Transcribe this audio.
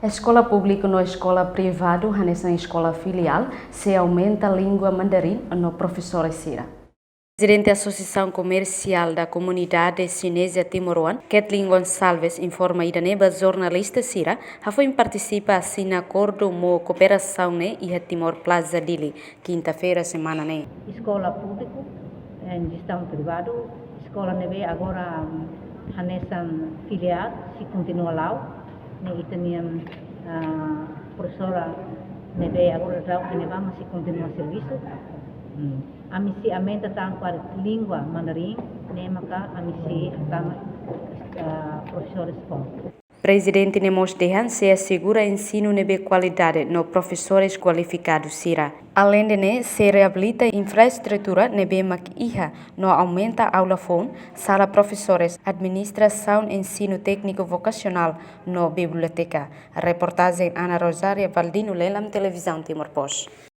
A escola pública ou a escola privada, nessa escola filial, se aumenta a língua mandarim no professor Sira. Presidente da Associação Comercial da Comunidade Chinesa Timor-One, Kathleen Gonçalves, informa a jornalista Sira, foi participa assim na acordo com cooperação e a Timor Plaza Dili, quinta-feira semana né. Escola pública, gestão privada, escola neve agora nessa filial, se continua lá, e também professora neve agora vamos se continua serviço. A misi aumenta tanto para língua mandarim, maka a misi tama professores escola. Presidente Nemos Dehan se assegura ensino de qualidade no professores qualificados Sira. Além de se reabilita infraestrutura nebe maquiha no aumenta aula phone, sala professores, administração ensino técnico vocacional no biblioteca. A reportagem Ana Rosária Valdino Lelam Televisão Timor Post.